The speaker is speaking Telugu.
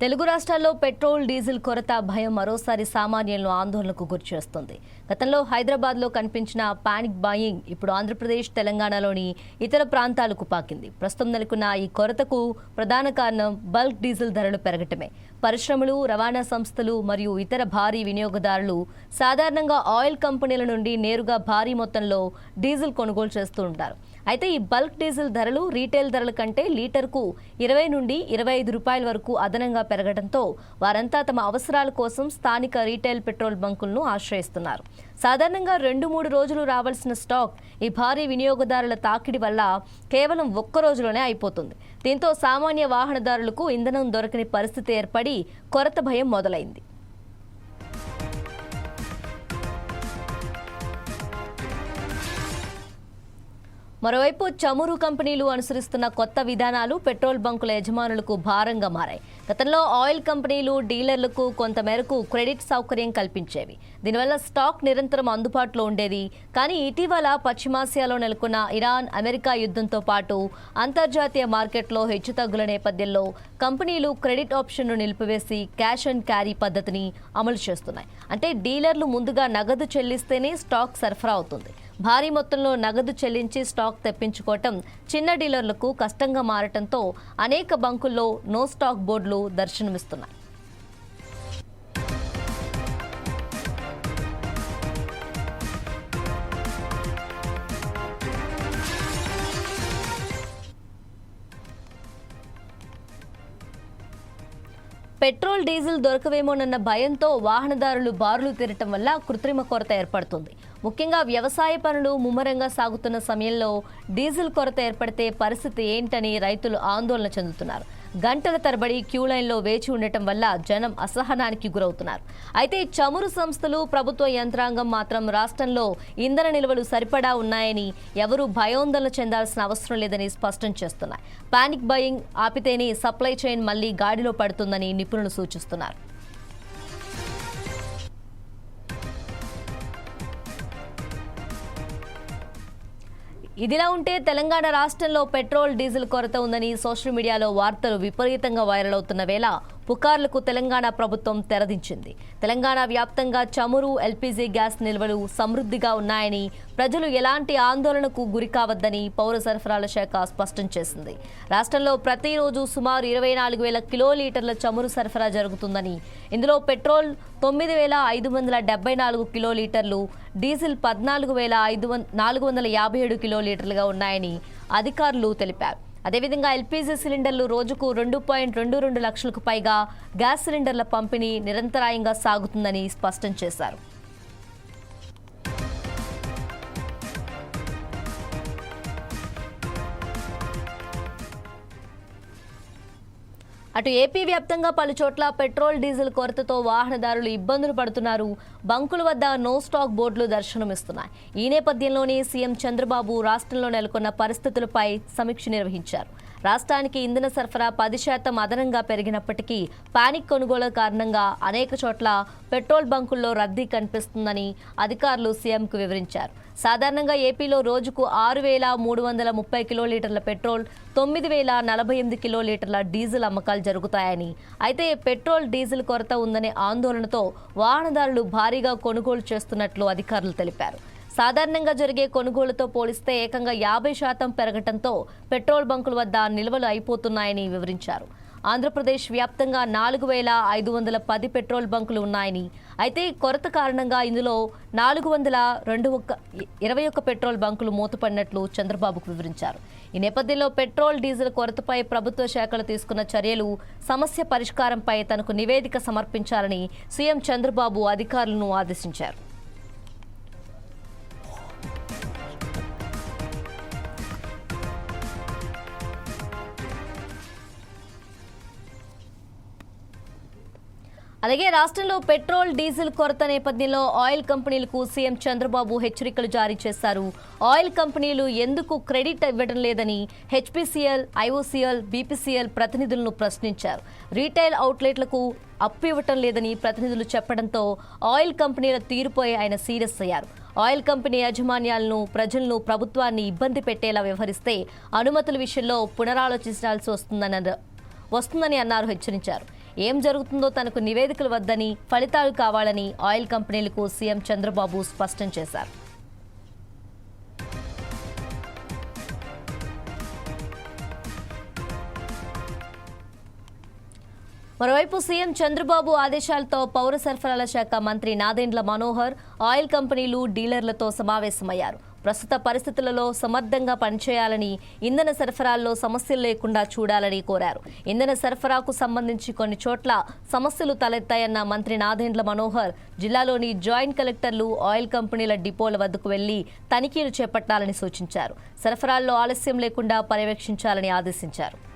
తెలుగు రాష్ట్రాల్లో పెట్రోల్ డీజిల్ కొరత భయం మరోసారి సామాన్యులను ఆందోళనకు గురిచేస్తుంది. గతంలో హైదరాబాద్లో కనిపించిన పానిక్ బాయింగ్ ఇప్పుడు ఆంధ్రప్రదేశ్, తెలంగాణలోని ఇతర ప్రాంతాలకు పాకింది. ప్రస్తుతం నెలకొన్న ఈ కొరతకు ప్రధాన కారణం బల్క్ డీజిల్ ధరలు పెరగటమే. పరిశ్రమలు, రవాణా సంస్థలు మరియు ఇతర భారీ వినియోగదారులు సాధారణంగా ఆయిల్ కంపెనీల నుండి నేరుగా భారీ మొత్తంలో డీజిల్ కొనుగోలు చేస్తూ ఉంటారు. అయితే ఈ బల్క్ డీజిల్ ధరలు రీటైల్ ధరల కంటే లీటర్కు 20 నుండి 25 రూపాయల వరకు అదనంగా పెరగడంతో వారంతా తమ అవసరాల కోసం స్థానిక రీటైల్ పెట్రోల్ బంకులను ఆశ్రయిస్తున్నారు. సాధారణంగా 2-3 రోజులు రావాల్సిన స్టాక్ ఈ భారీ వినియోగదారుల తాకిడి వల్ల కేవలం ఒక్క రోజులోనే అయిపోతుంది. దీంతో సామాన్య వాహనదారులకు ఇంధనం దొరకని పరిస్థితి ఏర్పడి కొరత భయం మొదలైంది. మరోవైపు చమురు కంపెనీలు అనుసరిస్తున్న కొత్త విధానాలు పెట్రోల్ బంకుల యజమానులకు భారంగా మారాయి. గతంలో ఆయిల్ కంపెనీలు డీలర్లకు కొంతమేరకు క్రెడిట్ సౌకర్యం కల్పించేవి. దీనివల్ల స్టాక్ నిరంతరం అందుబాటులో ఉండేది. కానీ ఇటీవల పశ్చిమాసియాలో నెలకొన్న ఇరాన్, అమెరికా యుద్ధంతో పాటు అంతర్జాతీయ మార్కెట్లో హెచ్చుతగ్గుల నేపథ్యంలో కంపెనీలు క్రెడిట్ ఆప్షన్ను నిలిపివేసి క్యాష్ అండ్ క్యారీ పద్ధతిని అమలు చేస్తున్నాయి. అంటే డీలర్లు ముందుగా నగదు చెల్లిస్తేనే స్టాక్ సరఫరా అవుతుంది. భారీ మొత్తంలో నగదు చెల్లించి స్టాక్ తెప్పించుకోవటం చిన్న డీలర్లకు కష్టంగా మారటంతో అనేక బంకుల్లో నో స్టాక్ బోర్డులు దర్శనమిస్తున్నాయి. పెట్రోల్, డీజిల్ దొరకవేమోనన్న భయంతో వాహనదారులు బారులు తీరటం వల్ల కృత్రిమ కొరత ఏర్పడుతుంది. ముఖ్యంగా వ్యవసాయ పనులు ముమ్మరంగా సాగుతున్న సమయంలో డీజిల్ కొరత ఏర్పడితే పరిస్థితి ఏంటని రైతులు ఆందోళన చెందుతున్నారు. గంటల తరబడి క్యూ లైన్లో వేచి ఉండటం వల్ల జనం అసహనానికి గురవుతున్నారు. అయితే చమురు సంస్థలు, ప్రభుత్వ యంత్రాంగం మాత్రం రాష్ట్రంలో ఇంధన నిల్వలు సరిపడా ఉన్నాయని, ఎవరూ భయోందోళన చెందాల్సిన అవసరం లేదని స్పష్టం చేస్తున్నాయి. పానిక్ బయింగ్ ఆపితేనే సప్లై చైన్ మళ్లీ గాడిలో పడుతుందని నిపుణులు సూచిస్తున్నారు. ఇదిలా ఉంటే తెలంగాణ రాష్ట్రంలో పెట్రోల్, డీజిల్ కొరత ఉందని సోషల్ మీడియాలో వార్తలు విపరీతంగా వైరల్ అవుతున్న వేళ పుకార్లకు తెలంగాణ ప్రభుత్వం తెరదించింది. తెలంగాణ వ్యాప్తంగా చమురు, ఎల్పీజీ గ్యాస్ నిల్వలు సమృద్ధిగా ఉన్నాయని, ప్రజలు ఎలాంటి ఆందోళనకు గురికావద్దని పౌర సరఫరాల శాఖ స్పష్టం చేసింది. రాష్ట్రంలో ప్రతిరోజు సుమారు 24,000 కిలోలీటర్ల చమురు సరఫరా జరుగుతుందని, ఇందులో పెట్రోల్ 9,574 కిలోలీటర్లు, డీజిల్ 14,457 కిలోలీటర్లుగా ఉన్నాయని అధికారులు తెలిపారు. అదేవిధంగా ఎల్పీజీ సిలిండర్లు రోజుకు 2.22 లక్షలకు పైగా, గ్యాస్ సిలిండర్ల పంపిణీ నిరంతరాయంగా సాగుతుందని స్పష్టం చేశారు. అటు ఏపీ వ్యాప్తంగా పలు చోట్ల పెట్రోల్, డీజిల్ కొరతతో వాహనదారులు ఇబ్బందులు పడుతున్నారు. బంకుల వద్ద నో స్టాక్ బోర్డులు దర్శనమిస్తున్నాయి. ఈ నేపథ్యంలోనే సీఎం చంద్రబాబు రాష్ట్రంలో నెలకొన్న పరిస్థితులపై సమీక్ష నిర్వహించారు. రాష్ట్రానికి ఇంధన సరఫరా 10% అదనంగా పెరిగినప్పటికీ పానిక్ కొనుగోలు కారణంగా అనేక చోట్ల పెట్రోల్ బంకుల్లో రద్దీ కనిపిస్తుందని అధికారులు సీఎంకు వివరించారు. సాధారణంగా ఏపీలో రోజుకు 6,330 కిలోలీటర్ల పెట్రోల్, 9,048 కిలోలీటర్ల డీజిల్ అమ్మకాలు జరుగుతాయని, అయితే పెట్రోల్, డీజిల్ కొరత ఉందనే ఆందోళనతో వాహనదారులు భారీగా కొనుగోలు చేస్తున్నట్లు అధికారులు తెలిపారు. సాధారణంగా జరిగే కొనుగోలుతో పోలిస్తే ఏకంగా 50% పెరగటంతో పెట్రోల్ బంకుల వద్ద నిల్వలు అయిపోతున్నాయని వివరించారు. ఆంధ్రప్రదేశ్ వ్యాప్తంగా 4,510 పెట్రోల్ బంకులు ఉన్నాయని, అయితే కొరత కారణంగా ఇందులో 421 పెట్రోల్ బంకులు మూతపడినట్లు చంద్రబాబుకు వివరించారు. ఈ నేపథ్యంలో పెట్రోల్, డీజిల్ కొరతపై ప్రభుత్వ శాఖలు తీసుకున్న చర్యలు, సమస్య పరిష్కారంపై తనకు నివేదిక సమర్పించాలని సీఎం చంద్రబాబు అధికారులను ఆదేశించారు. అలాగే రాష్ట్రంలో పెట్రోల్, డీజిల్ కొరత నేపథ్యంలో ఆయిల్ కంపెనీలకు సీఎం చంద్రబాబు హెచ్చరికలు జారీ చేశారు. ఆయిల్ కంపెనీలు ఎందుకు క్రెడిట్ ఇవ్వడం లేదని హెచ్పీసీఎల్, ఐఓసీఎల్, బీపీసీఎల్ ప్రతినిధులను ప్రశ్నించారు. రీటైల్ అవుట్లెట్లకు అప్పు ఇవ్వటం లేదని ప్రతినిధులు చెప్పడంతో ఆయిల్ కంపెనీల తీరుపై ఆయన సీరియస్ అయ్యారు. ఆయిల్ కంపెనీ యాజమాన్యాలను, ప్రజలను, ప్రభుత్వాన్ని ఇబ్బంది పెట్టేలా వ్యవహరిస్తే అనుమతుల విషయంలో పునరాలోచించాల్సి వస్తుందని అన్నారు. హెచ్చరించారు. ఏం జరుగుతుందో తనకు నివేదికలు వద్దని, ఫలితాలు కావాలని ఆయిల్ కంపెనీలకు సీఎం చంద్రబాబు స్పష్టం చేశారు. మరోవైపు సీఎం చంద్రబాబు ఆదేశాలతో పౌర సరఫరాల శాఖ మంత్రి నాదెండ్ల మనోహర్ ఆయిల్ కంపెనీలు, డీలర్లతో సమావేశమయ్యారు. ప్రస్తుత పరిస్థితులలో సమర్థంగా పనిచేయాలని, ఇంధన సరఫరాల్లో సమస్యలు లేకుండా చూడాలని కోరారు. ఇంధన సరఫరాకు సంబంధించి కొన్ని చోట్ల సమస్యలు తలెత్తాయన్న మంత్రి నాదెండ్ల మనోహర్ జిల్లాలోని జాయింట్ కలెక్టర్లు ఆయిల్ కంపెనీల డిపోల వద్దకు వెళ్లి తనిఖీలు చేపట్టాలని సూచించారు. సరఫరాల్లో ఆలస్యం లేకుండా పర్యవేక్షించాలని ఆదేశించారు.